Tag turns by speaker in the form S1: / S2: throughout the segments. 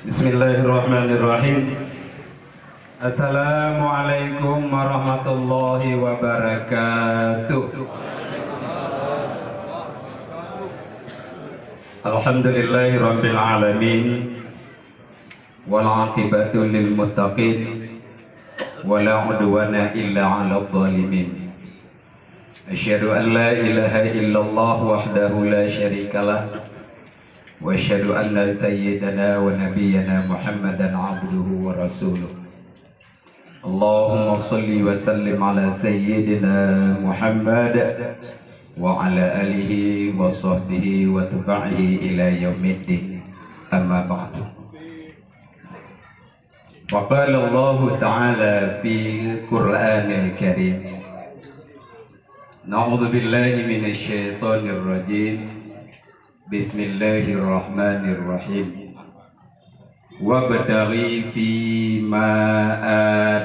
S1: Bismillahirrahmanirrahim. Assalamualaikum warahmatullahi wabarakatuh. Alhamdulillahi rabbil alamin. Wal aqibatu lil muttaqin. Wala udwana illa 'alal zalimin. Asyhadu an la ilaha illallah wahdahu la syarikalah. Wa asyhadu anna sayyidana wa nabiyyana Muhammadan 'abduhu wa rasuluh. Allahumma shalli wa sallim ala sayyidina Muhammad wa ala alihi wa sahbihi wa tabi'ihi ila yaumiddin. Amma ba'du. Wa qala Allah ta'ala fil Qur'anil Karim. Na'udzu billahi minasy syaithanir rajim. Bismillahirrahmanirrahim. Wabtaghi fima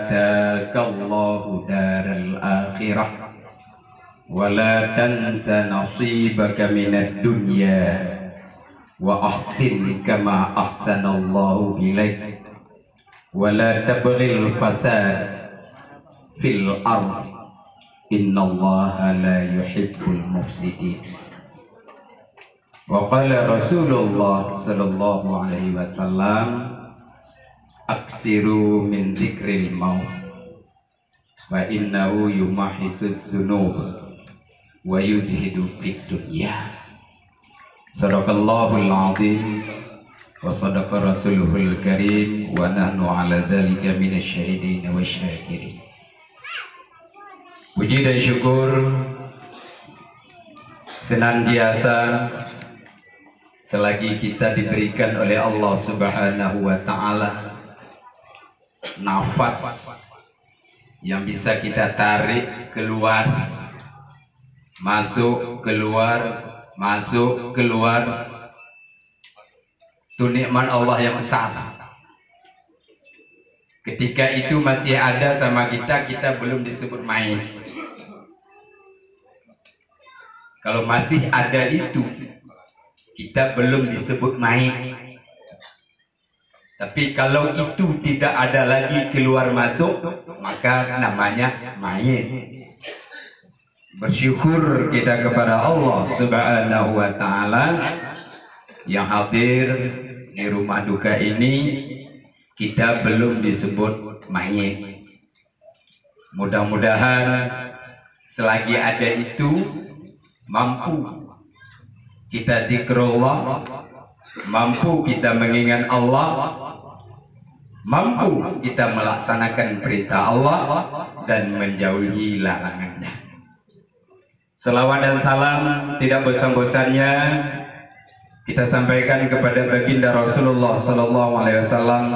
S1: atakallahu daral akhirah wa la tansa nasibaka minad dunya wa ahsin kama ahsanallahu ilaik wa la tabghil fasad fil ard innallaha la yuhibbul mufsidin. Wa qala Rasulullah sallallahu alaihi wasallam aksiru min dzikril maut wa innahu yumahisuz dzunub wa yuzhidu fid dunya. Sadaqallahul azim wa sadaqa rasuluhul karim wa nahnu ala dzalika minasyahidin wasyakirin. Puji dan syukur senantiasa selagi kita diberikan oleh Allah Subhanahu wa Ta'ala nafas yang bisa kita tarik keluar, masuk keluar, masuk keluar, itu nikmat Allah yang besar. Ketika itu masih ada sama kita, kita belum disebut main. Kalau masih ada itu, kita belum disebut main. Tapi kalau itu tidak ada lagi keluar masuk, maka namanya main. Bersyukur kita kepada Allah Subhanahu wa Ta'ala yang hadir di rumah duka ini, kita belum disebut main. Mudah-mudahan selagi ada itu mampu kita zikrullah, mampu kita mengingat Allah, mampu kita melaksanakan perintah Allah dan menjauhi larangannya. Selawat dan salam tidak bosan-bosannya kita sampaikan kepada baginda Rasulullah sallallahu alaihi wasallam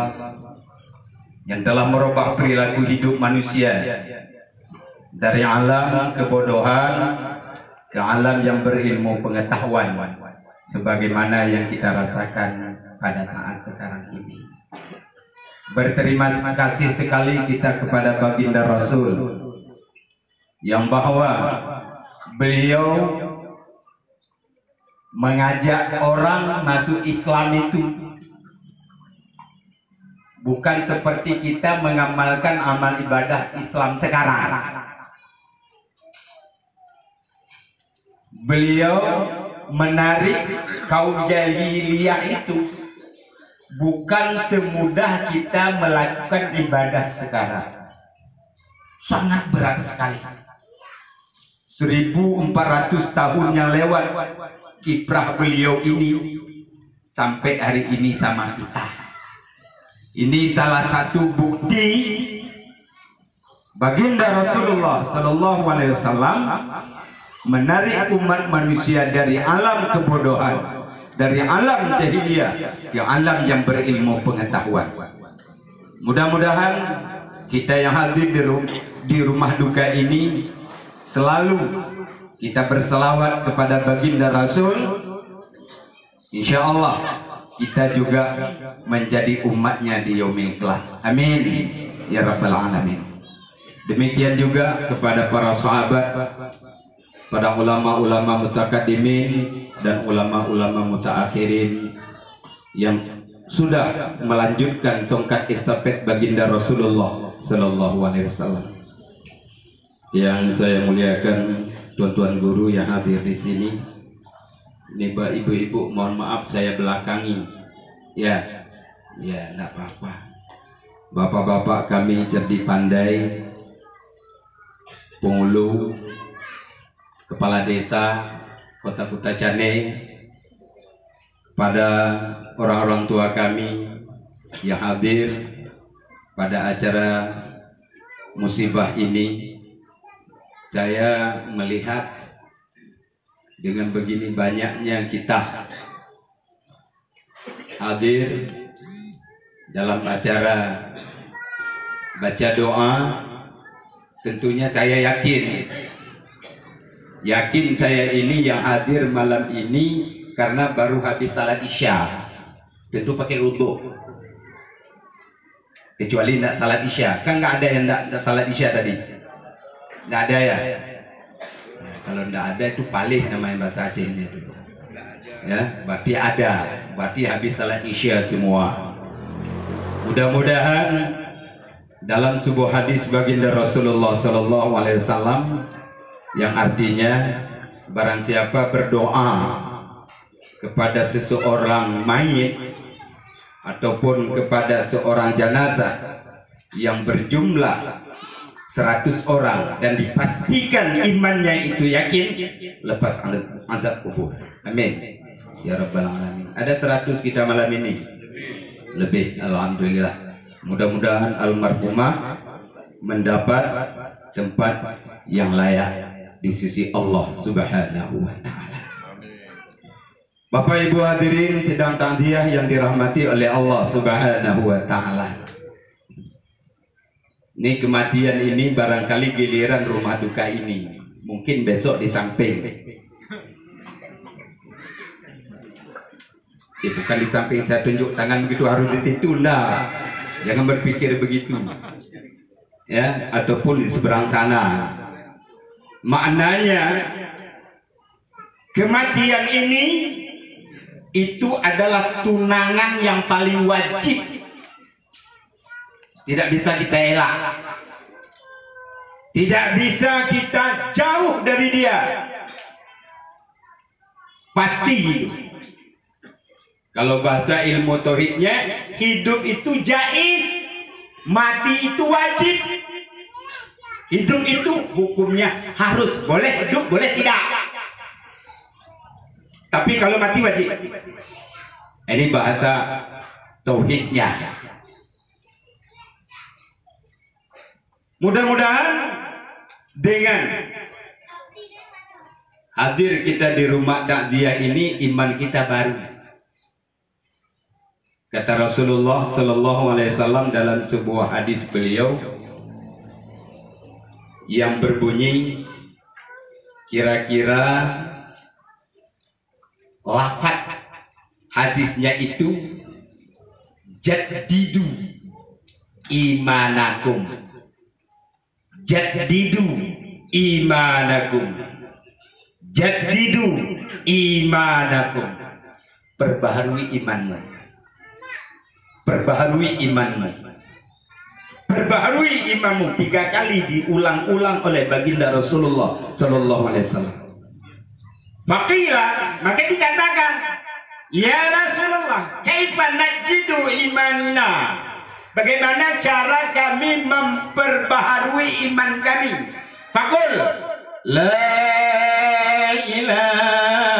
S1: yang telah merubah perilaku hidup manusia dari alam kebodohan ke alam yang berilmu pengetahuan, sebagaimana yang kita rasakan pada saat sekarang ini. Berterima kasih sekali kita kepada baginda Rasul yang bahwa beliau mengajak orang masuk Islam itu bukan seperti kita mengamalkan amal ibadah Islam sekarang. Beliau menarik kaum jahiliyah itu bukan semudah kita melakukan ibadah sekarang. Sangat berat sekali. 1400 tahun yang lewat kiprah beliau ini sampai hari ini sama kita. Ini salah satu bukti baginda Rasulullah sallallahu alaihi wasallam menarik umat manusia dari alam kebodohan, dari alam jahiliyah ke alam yang berilmu pengetahuan. Mudah-mudahan kita yang hadir di rumah duka ini selalu kita berselawat kepada baginda Rasul. Insya Allah kita juga menjadi umatnya di yaumil qiyamah. Amin ya rabbal alamin. Demikian juga kepada para sahabat, para ulama-ulama mutakaddimin dan ulama-ulama mutaakhirin yang sudah melanjutkan tongkat estafet baginda Rasulullah Sallallahu Alaihi Wasallam. Yang saya muliakan tuan-tuan guru yang hadir di sini, ini ibu-ibu, mohon maaf saya belakangi, ya, tidak apa-apa. Bapak-bapak kami cerdik pandai, penghulu, kepala desa, kota-kota Cane, pada orang-orang tua kami yang hadir pada acara musibah ini, saya melihat dengan begini banyaknya kita hadir dalam acara baca doa. Tentunya saya yakin saya ini yang hadir malam ini karena baru habis salat isya, tentu pakai wudu, kecuali tidak salat isya. Kan nggak ada yang tidak salat isya tadi, nggak ada ya. Nah, kalau nggak ada itu palih namanya bahasa Acehnya itu. Ya, berarti ada, berarti habis salat isya semua. Mudah-mudahan dalam sebuah hadis baginda Rasulullah Sallallahu Alaihi Wasallam yang artinya barang siapa berdoa kepada seseorang mayit ataupun kepada seorang jenazah yang berjumlah 100 orang dan dipastikan imannya itu yakin, lepas azab kubur. Amin ya rabbal alamin. Ada 100 kita malam ini, lebih, alhamdulillah. Mudah-mudahan almarhumah mendapat tempat yang layak di sisi Allah Subhanahu wa taala. Bapak Ibu hadirin sidang takziah yang dirahmati oleh Allah Subhanahu wa taala. Ini kematian ini barangkali giliran rumah duka ini, mungkin besok di samping. Bukan di samping saya tunjuk tangan begitu harus di situ, nah. Jangan berpikir begitu. Ya, ataupun di seberang sana. Maknanya kematian ini itu adalah tunangan yang paling wajib. Tidak bisa kita elak. Tidak bisa kita jauh dari dia. Pasti itu. Kalau bahasa ilmu tauhidnya, hidup itu jaiz, mati itu wajib. Hidup itu hukumnya harus, boleh hidup, boleh tidak. Tapi kalau mati wajib. Ini bahasa tauhidnya. Mudah-mudahan dengan hadir kita di rumah takziah ini, iman kita baru. Kata Rasulullah Sallallahu Alaihi Wasallam dalam sebuah hadis beliau yang berbunyi, kira-kira lafaz hadisnya itu, jaddidu imanakum, jaddidu imanakum, jaddidu imanakum, perbaharui imanmu. Perbaharui imanmu. Perbaharui imanmu. 3 kali diulang-ulang oleh baginda Rasulullah Sallallahu Alaihi Wasallam. Maka dikatakan, ya Rasulullah, kaifa najidu imanna? Bagaimana cara kami memperbaharui iman kami? Faqul la ilaha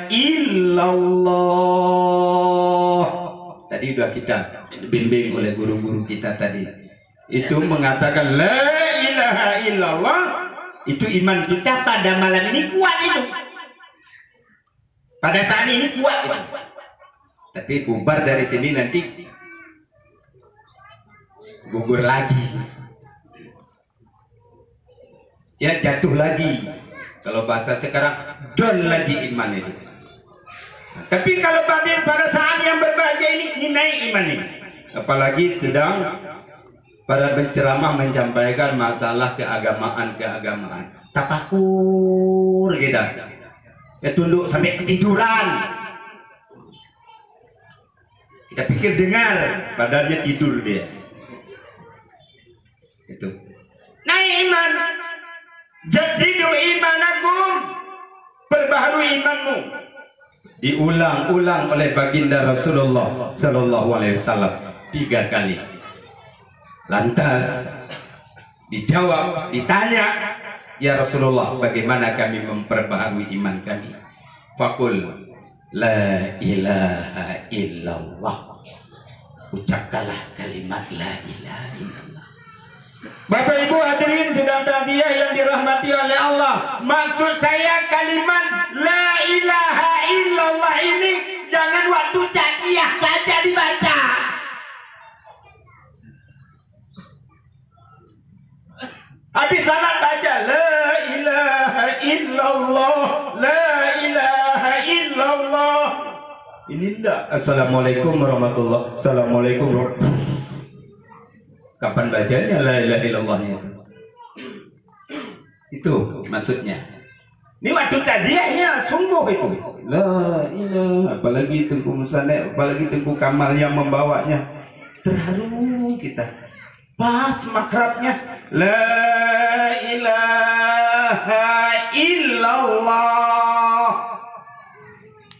S1: illallah. Tadi sudah kita bimbing oleh guru-guru kita tadi. Itu mengatakan la ilaha illallah. Itu iman kita pada malam ini kuat itu. Pada saat ini kuat itu. Tapi bubar dari sini nanti gugur lagi. Ya jatuh lagi. Kalau bahasa sekarang down lagi iman itu. Tapi kalau pada saat yang berbahagia ini naik iman ini. Apalagi sedang para penceramah menyampaikan masalah keagamaan. Tafakur kita. Ya tunduk sampai ketiduran. Kita pikir dengar, padahal tidur dia. Itu. Naik iman. Jadidu imanakum. Perbaharui imanmu. Diulang-ulang oleh baginda Rasulullah Sallallahu Alaihi Wasallam 3 kali. Lantas dijawab, ditanya, ya Rasulullah, bagaimana kami memperbaharui iman kami? Fakul la ilaha illallah. Ucapkanlah kalimat la ilaha illallah. Bapak Ibu hadirin sedang takziah yang dirahmati oleh Allah. Maksud saya kalimat la ilaha illallah ini jangan waktu takziah saja dibaca. Habis salat baca la ilaha illallah, la ilaha illallah. Ini enggak. Assalamualaikum warahmatullahi wabarakatuh. Assalamualaikum warahmatullahi wabarakatuh. Kapan bacanya la ilaha illallahnya itu? Itu maksudnya. Ini waktu takziahnya sungguh itu. La ilaha, apalagi Tengku Musanek, apalagi Tengku Kamal yang membawanya. Terharu kita. Pas makrabnya la ilaha illallah.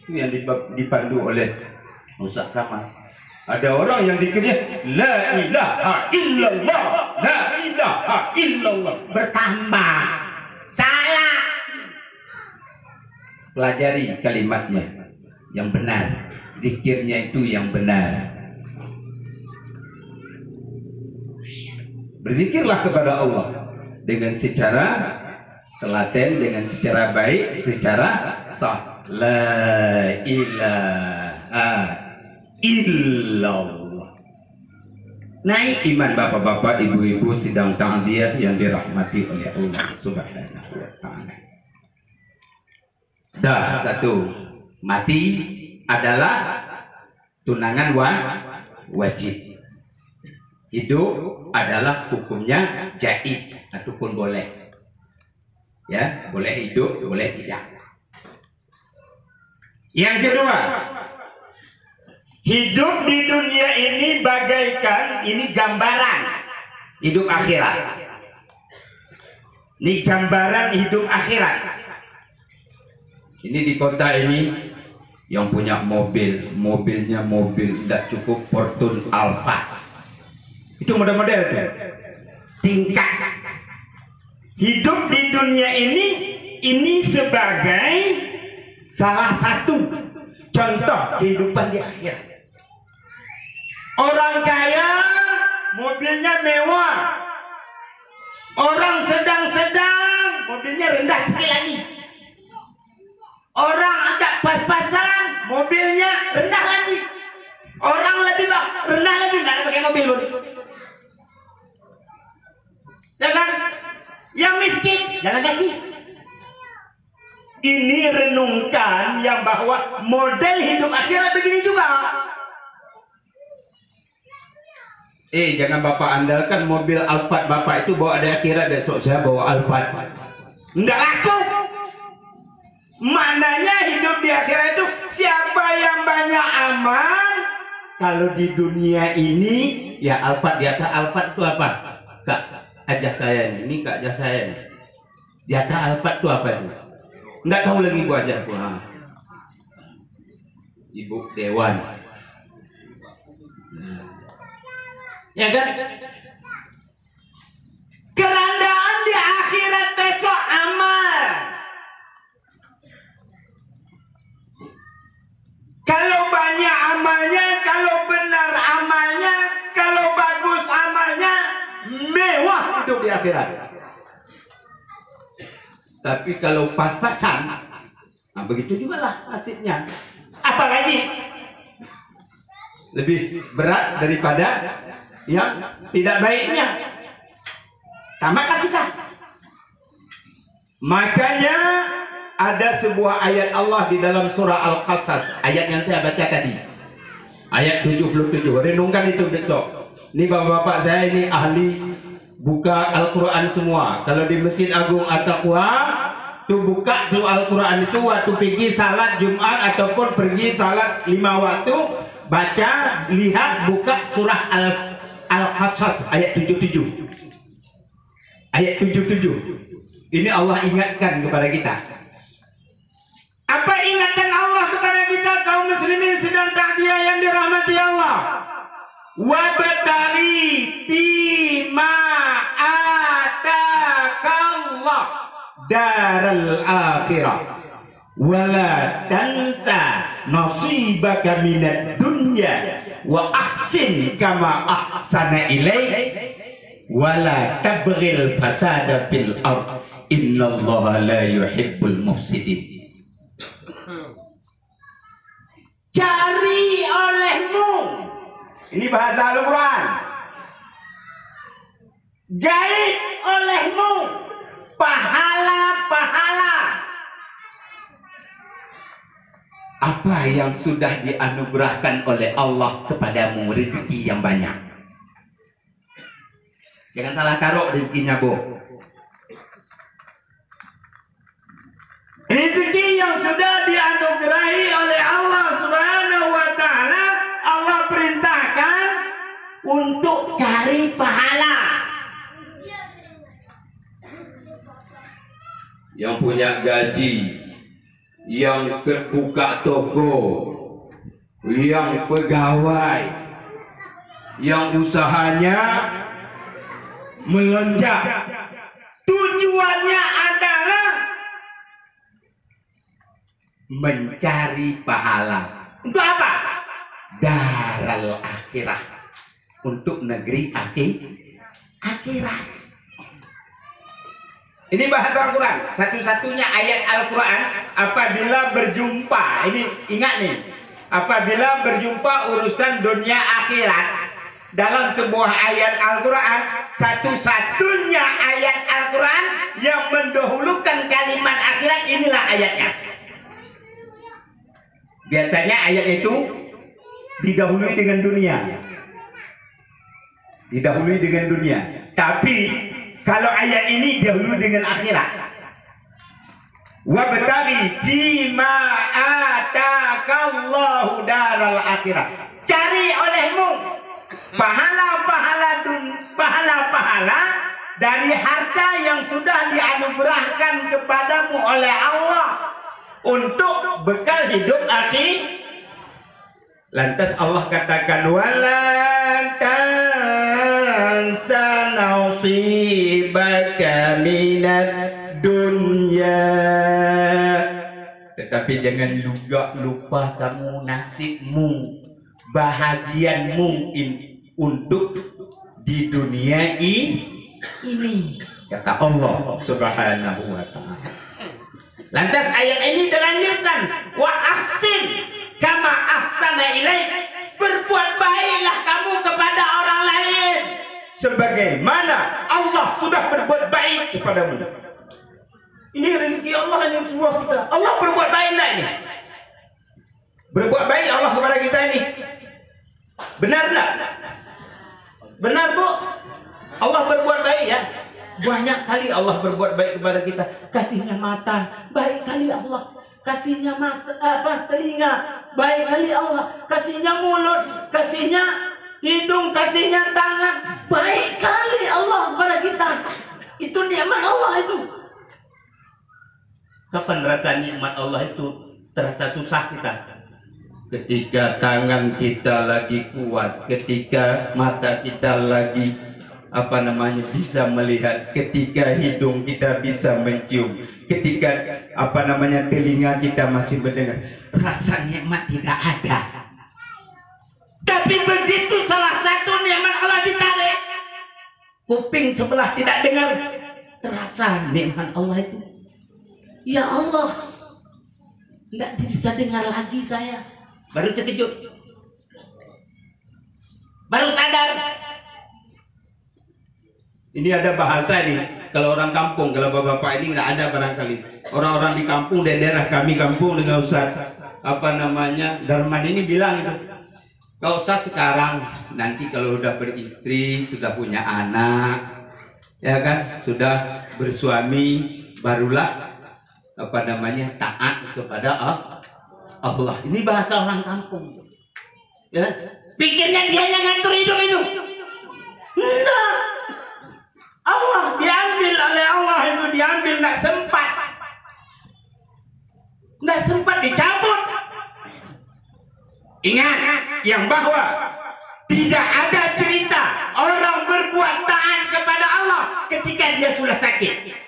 S1: Itu yang dipandu oleh Ustaz Kamal. Ada orang yang zikirnya la ilaha illallah, la ilaha illallah, bertambah. Salah. Pelajari kalimatnya yang benar, zikirnya itu yang benar. Berzikirlah kepada Allah dengan secara telaten, dengan secara baik, secara sah. La ilaha illallah. Naik iman bapak-bapak, ibu-ibu sedang takziah yang dirahmati oleh Allah Subhanahu wa taala. Dah satu, mati adalah tunangan wajib. Hidup adalah hukumnya jaiz ataupun boleh. Ya, boleh hidup, boleh tidak. Yang kedua, hidup di dunia ini bagaikan, ini gambaran hidup akhirat. Ini gambaran hidup akhirat. Ini di kota ini yang punya mobil, mobilnya mobil tidak cukup Fortune Alfa. Itu model-model tuh. Tingkat. Hidup di dunia ini sebagai salah satu contoh kehidupan di akhirat. Orang kaya mobilnya mewah, orang sedang-sedang mobilnya rendah sekali lagi, orang agak pas-pasan mobilnya rendah lagi, orang lebih rendah lagi, tidak ada pakai mobil pun. Ya kan? Yang miskin jalan kaki. Ini renungkan yang bahwa model hidup akhirat begini juga. Jangan bapak andalkan mobil Alphard bapak itu bawa ada akhirat, besok saya bawa Alphard. Enggak laku. Maknanya hidup di akhirat itu siapa yang banyak amal. Kalau di dunia ini ya Alphard, di atas Alphard itu apa? Kak, ajak saya ini kak, ajak saya nih. Di atas Alphard itu apa itu? Enggak tahu lagi gua aja gua. Ibu Dewan. Ya kan? Kerandaan di akhirat besok amal. Kalau banyak amalnya, kalau benar amalnya, kalau bagus amalnya, mewah hidup di akhirat. Tapi kalau pas-pasan, nah begitu juga lah nasibnya. Apalagi lebih berat daripada yang tidak baiknya. Tamatlah kita. Makanya ada sebuah ayat Allah di dalam surah Al-Qasas, ayat yang saya baca tadi, ayat 77. Renungkan itu besok. Ini bapak-bapak saya ini ahli buka Al-Quran semua. Kalau di Masjid Agung At-Taqwa tuh buka tuh Al-Quran itu waktu pergi salat Jumat ataupun pergi salat 5 waktu,
S2: baca, lihat, buka surah Al-Qasas ayat 77. Ayat 77. Ini Allah ingatkan kepada kita. Apa ingatan Allah kepada kita kaum muslimin sedang takziah yang dirahmati Allah? Wabtaghi fima atakallah daral akhirah wala tansa nasibaka minad dunya wa ahsin kama ahsana ilaik wala tabghil fasada fil ard innallaha la yuhibbul mufsidin. Cari olehmu, ini bahasa Al-Quran, gaib olehmu pahala-pahala apa yang sudah dianugerahkan oleh Allah kepadamu, rezeki yang banyak. Jangan salah taruh rezekinya, Bu. Rezeki yang sudah dianugerahi oleh Allah Subhanahu wa Ta'ala, Allah perintahkan untuk cari pahala.
S1: Yang punya gaji, yang buka toko, yang pegawai, yang usahanya melonjak,
S2: tujuannya adalah mencari pahala. Untuk apa? Daral akhirah, untuk negeri akhirat. Ini bahasa Al-Quran, satu-satunya ayat Al-Quran apabila berjumpa, ini ingat nih, apabila berjumpa urusan dunia akhirat dalam sebuah ayat Al-Quran, satu-satunya ayat Al-Quran yang mendahulukan kalimat akhirat, inilah ayatnya. Biasanya ayat itu didahului dengan dunia, didahului dengan dunia, tapi kalau ayat ini dahulu dengan akhirat. Wabtaghi fima atakallahu daral akhirah. Cari olehmu pahala-pahala dari harta yang sudah dianugerahkan kepadamu oleh Allah untuk bekal hidup akhir. Lantas Allah katakan walan tansa nasibaka minad dunya. Tetapi jangan lupa kamu nasibmu, bahagianmu untuk di dunia ini, kata Allah Subhanahu wa Ta'ala. Lantas ayat ini dilanjutkan, wa ahsin kama ahsana ilaik, berbuat baiklah kamu kepada orang lain sebagaimana Allah sudah berbuat baik kepadamu. Ini rezeki Allah, ini semua kita. Allah berbuat baik enggak ini? Berbuat baik Allah kepada kita ini. Benar enggak? Benar, Bu? Allah berbuat baik ya. Banyak kali Allah berbuat baik kepada kita. Kasihnya mata, baik kali Allah. Kasihnya mata, telinga, baik kali Allah. Kasihnya mulut, kasihnya hidung, kasihnya tangan, baik kali Allah kepada kita. Itu nikmat Allah itu. Kapan rasa nikmat Allah itu terasa susah kita? Ketika tangan kita lagi kuat, ketika mata kita lagi bisa melihat, ketika hidung kita bisa mencium, ketika telinga kita masih mendengar, rasa nikmat tidak ada. Tapi begitu salah satu nikmat Allah ditarik, kuping sebelah tidak dengar, terasa nikmat Allah itu. Ya Allah, tidak bisa dengar lagi saya. Baru terkejut, baru sadar. Ini ada bahasa nih, kalau orang kampung, kalau bapak-bapak ini nggak ada barangkali. Orang-orang di kampung, daerah kami kampung dengan Ustaz Darman ini bilang itu, kau usah sekarang, nanti kalau udah beristri, sudah punya anak, ya kan, sudah bersuami, barulah taat kepada Allah. Ini bahasa orang kampung. Ya, pikirnya dia yang ngatur hidup itu. Enggak. Allah diambil oleh Allah itu, diambil, enggak sempat. Enggak sempat dicabut. Ingat yang bahwa tidak ada cerita orang berbuat taat kepada Allah ketika dia sudah sakit.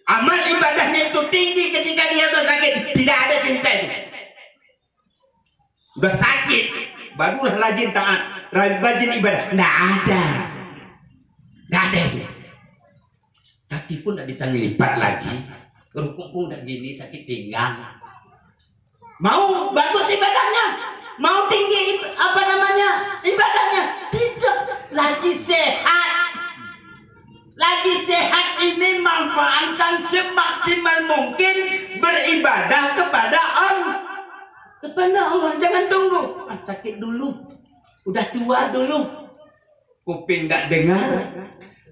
S2: Amal ibadahnya itu tinggi ketika dia sudah sakit. Tidak ada cerita itu. Sudah sakit barulah rajin taat, rajin ibadah. Tidak ada. Tidak ada itu. Kaki pun tidak bisa ngelipat lagi. Rukuk pun udah gini, sakit pinggang. Mau bagus ibadahnya, mau tinggi ibadahnya, tidak. Lagi sehat, ini manfaatkan semaksimal mungkin beribadah kepada Allah. Jangan tunggu. Sakit dulu, udah tua dulu, kuping nggak dengar,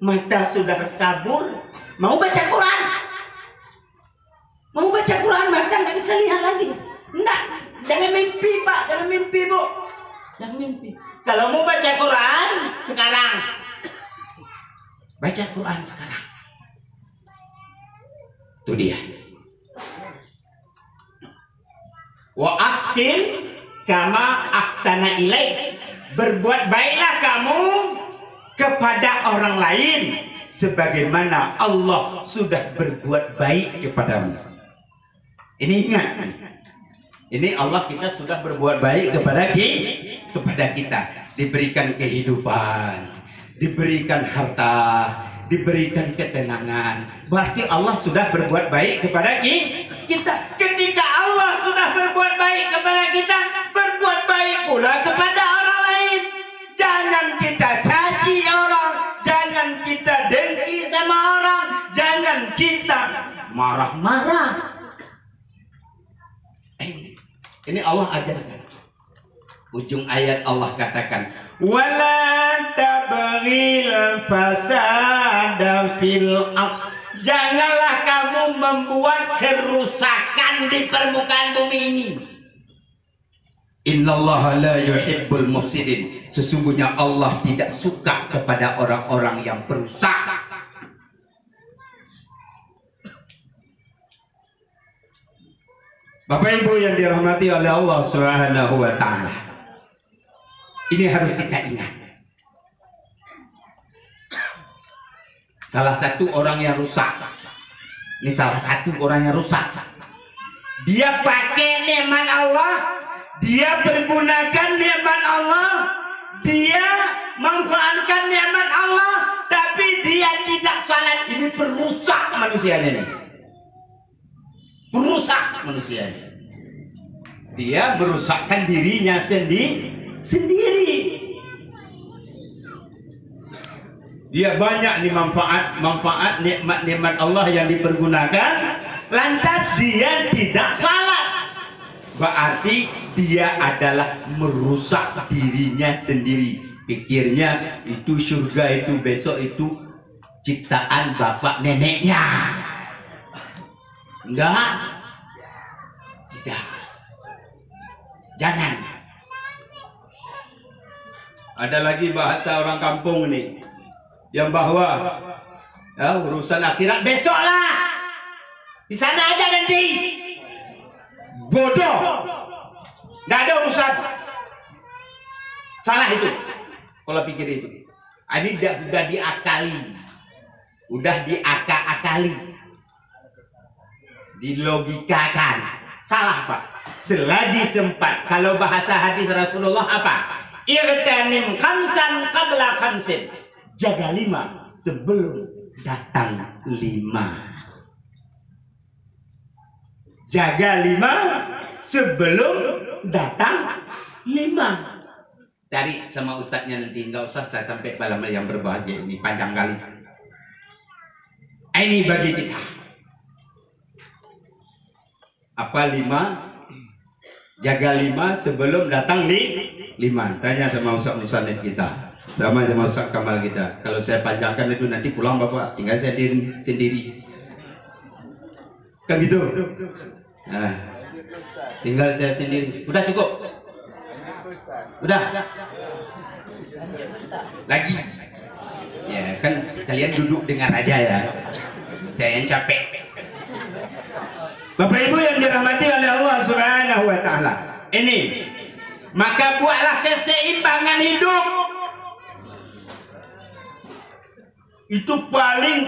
S2: mata sudah kabur, mau baca Quran, mata nggak bisa lihat lagi. Enggak, jangan mimpi Pak, jangan mimpi Bu, jangan mimpi. Kalau mau baca Quran sekarang, baca Quran sekarang. Itu dia. Wa ahsin kama ahsana ilaik. Berbuat baiklah kamu kepada orang lain sebagaimana Allah sudah berbuat baik kepadamu. Ini ingat. Ini Allah kita sudah berbuat baik kepada kita, diberikan kehidupan, diberikan harta, diberikan ketenangan. Berarti Allah sudah berbuat baik kepada kita. Ketika Allah sudah berbuat baik kepada kita, berbuat baik pula kepada orang lain. Jangan kita caci orang, jangan kita dengki sama orang, jangan kita marah-marah. Ini Allah ajarkan. Ujung ayat Allah katakan, wala tabghil fasada fil ardh. Janganlah kamu membuat kerusakan di permukaan bumi ini. Innallaha la yuhibbul mufsidin. Sesungguhnya Allah tidak suka kepada orang-orang yang perusak. Bapak Ibu yang dirahmati oleh Allah Subhanahu wa taala. Ini harus kita ingat. Salah satu orang yang rusak. Ini salah satu orang yang rusak. Dia pakai nikmat Allah, dia pergunakan nikmat Allah, dia manfaatkan nikmat Allah, tapi dia tidak salat. Ini perusak manusianya ini. Merusak manusia. Dia merusakkan dirinya sendiri. Dia banyak nih manfaat nikmat Allah yang dipergunakan, lantas dia tidak salat. Berarti dia adalah merusak dirinya sendiri. Pikirnya itu surga, itu besok itu ciptaan bapak neneknya. Enggak, tidak, jangan. Ada lagi bahasa orang kampung nih, yang bahwa ya, urusan akhirat besoklah, di sana aja nanti. Bodoh, nggak ada urusan. Salah itu, kalau pikir itu. Ini udah diakali, udah diakal-akali. Dilogikakan. Salah Pak. Selagi sempat. Kalau bahasa hadis Rasulullah apa? Irtanim khamsan qabla khamsin. Jaga 5 sebelum datang 5. Jaga 5 sebelum datang 5. Cari sama ustadznya nanti, nggak usah saya sampai malam yang berbahagia ini, panjang kali. Ini bagi kita. Apa 5? Jaga 5 sebelum datang 5. Tanya sama ustaz-ustaz kita, sama ustaz Kamal kita. Kalau saya panjangkan itu nanti pulang bapak tinggal saya sendiri. Kan gitu. Nah, tinggal saya sendiri. Udah cukup.
S1: Udah. Lagi. Ya kan kalian duduk dengar aja ya. Saya yang capek. Bapak Ibu yang dirahmati oleh Allah Subhanahu wa taala. Ini maka buatlah keseimbangan hidup. Itu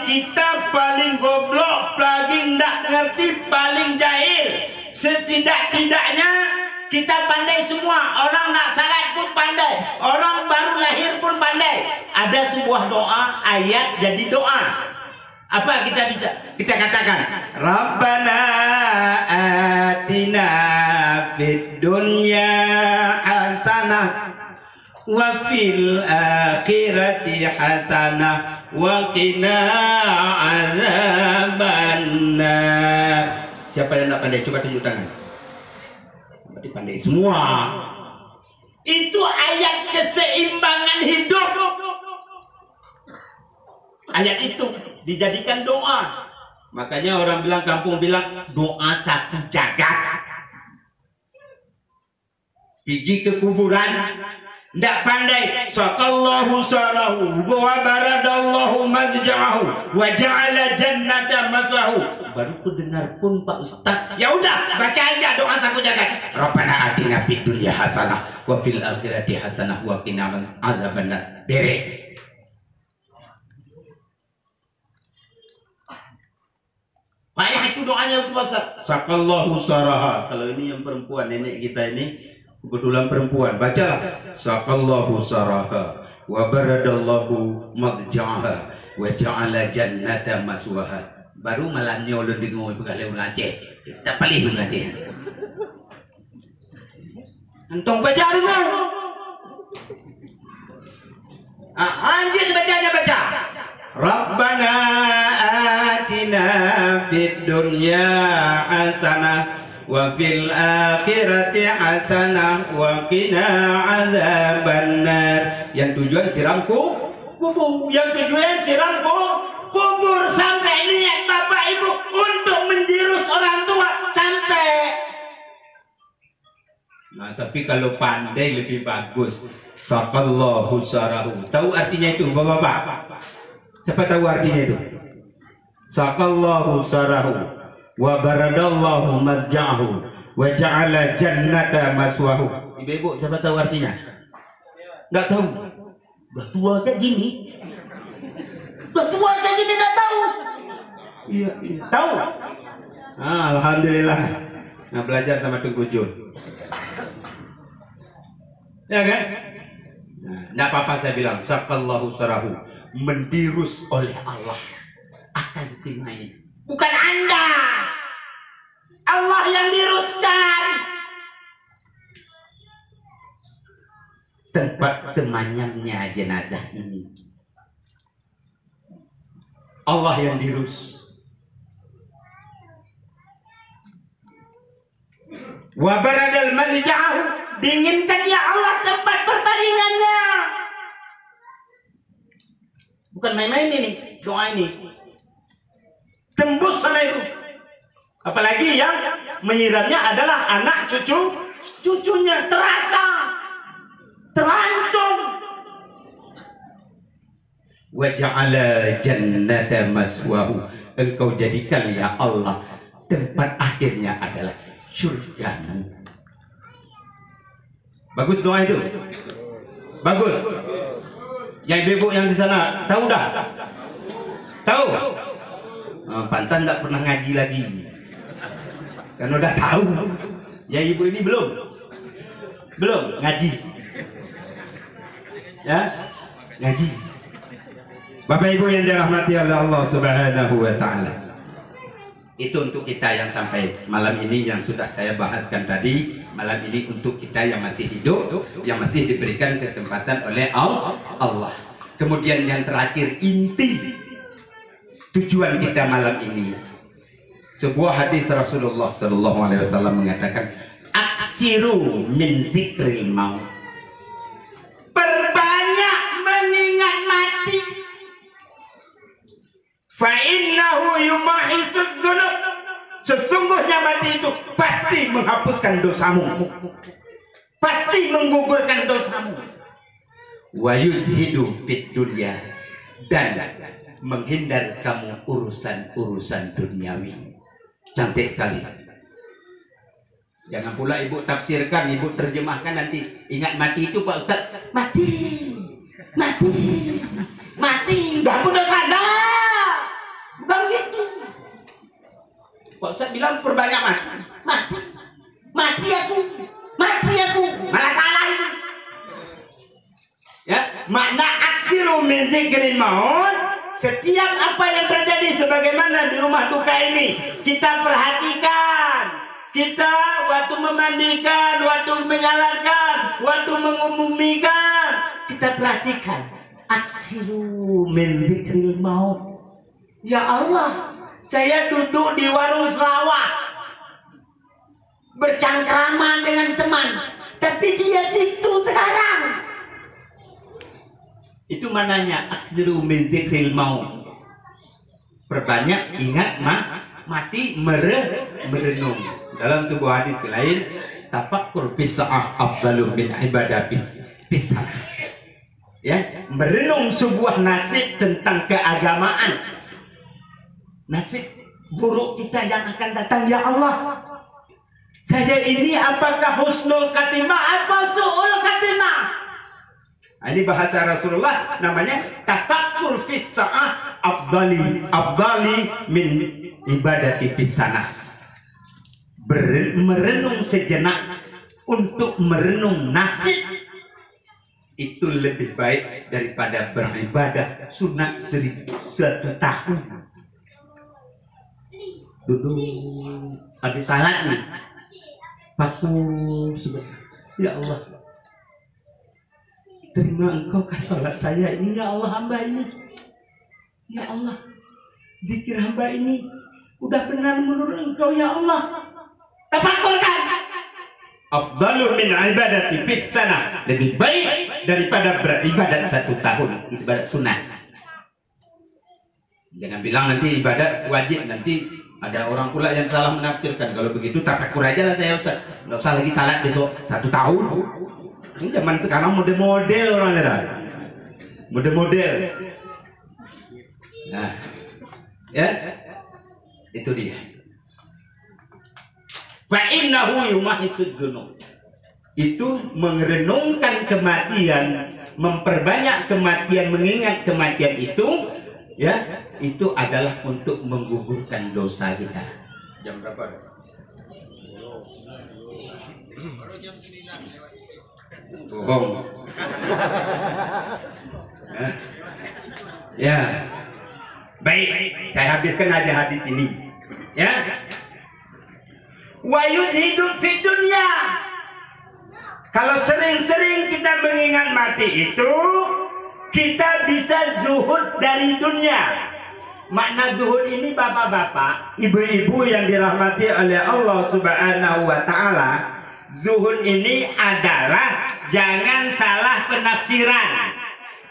S1: kita paling goblok, paling nggak ngerti, paling jahil. Setidak-tidaknya kita pandai semua. Orang nak salat pun pandai, orang baru lahir pun pandai. Ada sebuah doa, ayat jadi doa. Apa kita bisa? Kita katakan, Rabbana atina fid dunya hasanah wa fil akhirati hasanah wa qina azabannar. Siapa yang nak pandai? Coba tunjuk tangan. Berarti pandai semua. Itu ayat keseimbangan hidup. Ayat itu dijadikan doa. Makanya orang bilang, kampung bilang, doa sapu jagat. Pergi ke kuburan, ndak pandai. Sakallahu sarahu wa baradallahu mazja'ahu wa ja'ala jannata masahu. Baru ku dengar pun Pak Ustaz. Ya udah, baca aja doa sapu jagat. Rabbana atina fid dunya hasanah wa fil akhirati hasanah wa qina adzabannar. Beres. Payah itu doanya Ustaz. Sakallahu saraha. Kalau ini yang perempuan, nenek kita ini kebetulan perempuan, bacalah. Sakallahu saraha wa baradallahu mazja'aha wa ja'ala jannata maswaha. Baru malamnya ulun dengar begal orang Aceh. Kita paling orang Aceh. Entong baca dulu. Anjir bacanya baca. Rabbana atina fid dunya hasanah wa fil akhirati hasanah wa qina azabannar. Yang tujuan siram kubur, yang tujuan siram kubur. Sampai niat Bapak Ibu untuk mendirus orang tua sampai. Nah, tapi kalau pandai lebih bagus. Sakallahu sarahu. Tahu artinya itu Bapak-bapak? Siapa tahu artinya itu? Sakallahu sarahu wa baradallahu mazja'ahu wa ja'ala jannata maswahu. Ibu-ibu siapa tahu artinya? Enggak tahu. Udah tua kayak gini. Udah tua kayak gini enggak tahu. Iya, tahu. Alhamdulillah. Nah, belajar sama Tunggu Jun. Ya kan? Nah, enggak apa-apa saya bilang sakallahu sarahu, mendirus oleh Allah akan singai. Bukan Anda. Allah yang diruskan. Tempat semanyamnya jenazah ini. Allah yang dirus. Wa baradal mazja'ahu, dinginkan ya Allah tempat perbaringannya. Bukan main-main ini, doa ini. Tembus sana itu. Apalagi yang menyiramnya adalah anak cucunya. Terasa, terangsung. Wa ja'ala jannata maswahu, engkau jadikan ya Allah tempat akhirnya adalah surgamu. Bagus doa itu. Bagus. Yang ibu yang di sana tahu dah? Tahu? Pantan tak pernah ngaji lagi. Kan udah tahu. Yang ibu ini belum ngaji. Ya, ngaji. Bapak Ibu yang dirahmati oleh Allah Subhanahu wa taala. Itu untuk kita yang sampai malam ini yang sudah saya bahaskan tadi. Malam ini untuk kita yang masih hidup, yang masih diberikan kesempatan oleh Allah. Kemudian yang terakhir, inti tujuan kita malam ini. Sebuah hadis Rasulullah Sallallahu Alaihi Wasallam mengatakan, aksiru min zikril maut. Perbanyak mengingat mati. Fa innahu yumahisuz dzunub. Sesungguhnya mati itu pasti menghapuskan dosamu.
S2: pasti menggugurkan dosamu. Wa yuzhidu fid dunya, dan menghindar kamu urusan-urusan duniawi. Cantik kali. Jangan pula ibu tafsirkan, ibu terjemahkan nanti. Ingat mati itu Pak Ustaz. Mati. Mati. Mati. Dah pun dosa dah. Bukan gitu. Pak Ustaz bilang perbanyak mati. Mati. Mati aku. Mati aku. Malah salah itu. Ya, makna aksiru min zikrin maut. Setiap apa yang terjadi sebagaimana di rumah duka ini kita perhatikan. Kita waktu memandikan, waktu menyalarkan, waktu mengumumikan, kita perhatikan. Aksiru min zikril maut. Ya Allah, saya duduk di warung selawat, bercangkrama dengan teman, tapi dia situ sekarang. Itu mananya aksiru min zikril maut. Perbanyak ingat mati merenung. Dalam sebuah hadis lain, tafakkur fis sa'ah afdalu min ibadah fis sanah. Ya, merenung sebuah nasib tentang keagamaan. Nasib buruk kita yang akan datang, ya Allah. Saya ini apakah husnul khatimah atau su'ul khatimah? Ini bahasa Rasulullah, namanya tafakkur fis sa'ah afdali min ibadati fis sanah. Merenung sejenak untuk merenung nasib itu lebih baik daripada beribadah sunat 1 tahun. Duduk habis salat nih, paku sebentar. Ya Allah, terima Engkau salat saya ini, ya Allah, hamba ini. Ya Allah, zikir hamba ini udah benar menurut Engkau, ya Allah. Tafakurkan. Afdalu min ibadati fis sanah. Lebih baik daripada beribadat 1 tahun, ibadat sunat. Jangan bilang nanti ibadat wajib, nanti ada orang pula yang salah menafsirkan. Kalau begitu tafakur aja lah saya, Ustaz. Nggak usah lagi salat besok 1 tahun. Ini zaman sekarang model-model orangnya dah. Model-model. Nah, ya, itu dia. Fa'innahu yumahisud dzunub. Itu merenungkan kematian, memperbanyak kematian, mengingat kematian itu, ya, itu adalah untuk menggugurkan dosa kita. Jam berapa? Baru jam 9. Bohong. Ya. Baik, saya habiskan aja hadis ini. Ya. Wa yuzhidu fid dunya. Kalau sering-sering kita mengingat mati itu, kita bisa zuhud dari dunia. Makna zuhud ini bapak-bapak, ibu-ibu yang dirahmati oleh Allah Subhanahu wa Ta'ala, zuhud ini adalah jangan salah penafsiran.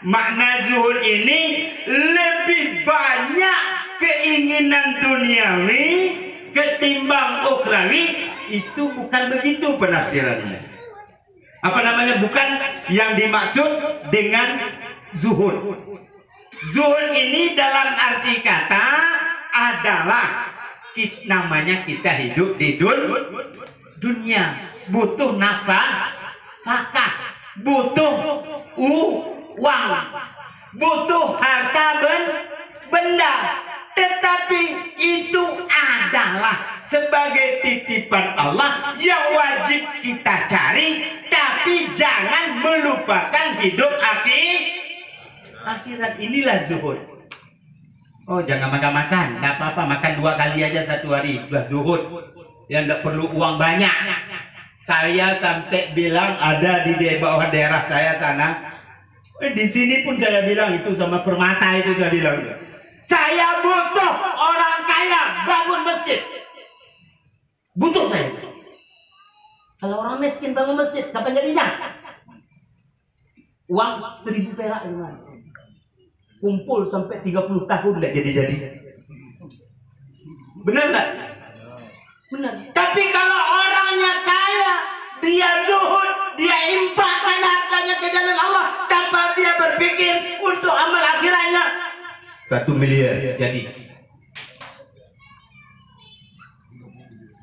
S2: Makna zuhud ini lebih banyak keinginan duniawi ketimbang ukhrawi. Itu bukan begitu penafsirannya. Apa namanya? Bukan yang dimaksud dengan zuhud. Zuhud ini dalam arti kata adalah namanya kita hidup di dunia, butuh nafkah, butuh uang, butuh harta benda. Tetapi itu adalah sebagai titipan Allah yang wajib kita cari, tapi jangan melupakan hidup akhirat. Inilah zuhud. Oh, jangan makan-makan, nggak apa-apa, makan 2 kali aja 1 hari, sudah zuhud. Yang nggak perlu uang banyak. Saya sampai bilang ada di bawah daerah saya sana, di sini pun saya bilang itu sama Permata itu saya bilang. Saya butuh orang kaya bangun masjid. Butuh saya. Kalau orang miskin bangun masjid, kapan jadinya? Uang 1000 perak gimana? Kumpul sampai 30 tahun nggak jadi-jadi. Benar nggak? Benar. Tapi kalau orangnya kaya, dia zuhud, dia infakkan hartanya ke jalan Allah tanpa dia berpikir untuk amal akhiratnya. 1 miliar jadi.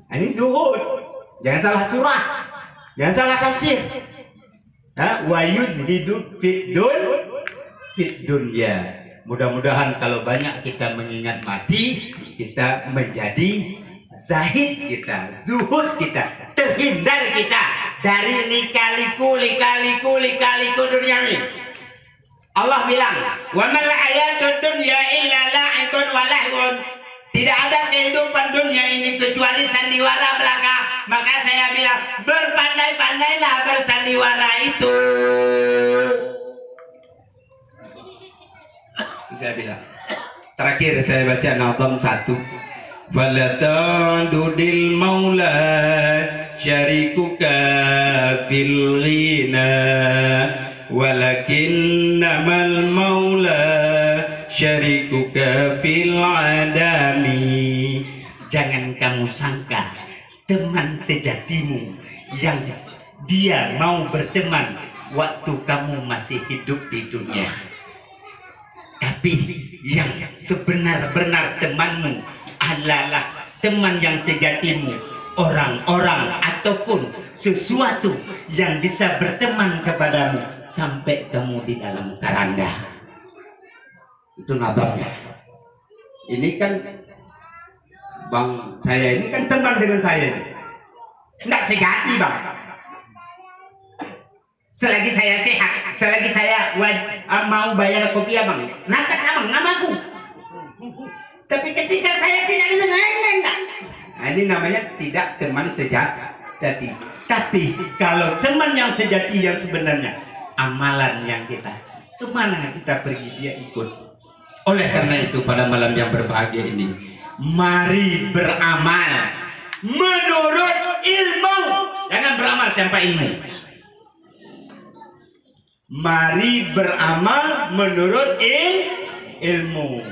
S2: Ini zuhud. Jangan salah surah, jangan salah tafsir. Wa yuzhidu fid dunya. Mudah-mudahan kalau banyak kita mengingat mati, kita menjadi zahid kita, zuhud kita, terhindar kita dari lika-liku duniawi. Allah bilang, "Wa mal hayatud dunya illa la'ibun wa lahwun." Tidak ada kehidupan dunia ini kecuali sandiwara belaka. Maka saya bilang, berpandai-pandailah bersandiwara itu. Saya bilang, terakhir saya baca Nazam 1. Falatadudil maula syarikuka fil ghina walakinnamal maula syarikuka fil adami. Jangan kamu sangka teman sejatimu yang dia mau berteman waktu kamu masih hidup di dunia. Tapi yang sebenar-benar temanmu adalah teman yang sejatimu, orang-orang ataupun sesuatu yang bisa berteman kepadamu sampai kamu di dalam keranda. Itu nazamnya. Ini kan bang saya ini kan teman dengan saya, nggak sejati bang. Selagi saya sehat, selagi saya mau bayar kopi abang, nampak abang namaku. Tapi ketika saya tidak bisa, nah, ini namanya tidak teman sejati. Tapi kalau teman yang sejati yang sebenarnya, amalan yang kita, kemana kita pergi dia ikut. Oleh karena itu pada malam yang berbahagia ini, mari beramal menurut ilmu, jangan beramal tanpa ilmu. Mari beramal menurut ilmu.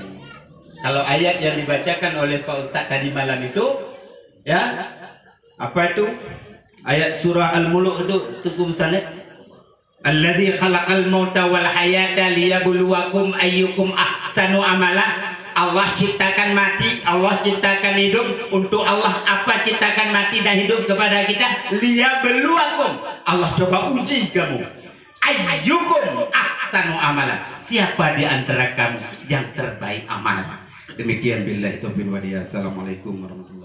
S2: Kalau ayat yang dibacakan oleh Pak Ustadz tadi malam itu, ya, apa itu? Ayat surah Al-Mulk itu tukum sana. Alladzi khalaqal mauta wal hayata liyabluwakum ayyukum ahsanu amala. Allah ciptakan mati, Allah ciptakan hidup. Untuk Allah apa ciptakan mati dan hidup kepada kita? Liyabluwakum. Allah coba uji kamu. Ayyukum ahsanu amalan. Siapa di antara kamu yang terbaik amal? Demikian billahi taufiq wal hidayah. Assalamualaikum warahmatullahi wabarakatuh.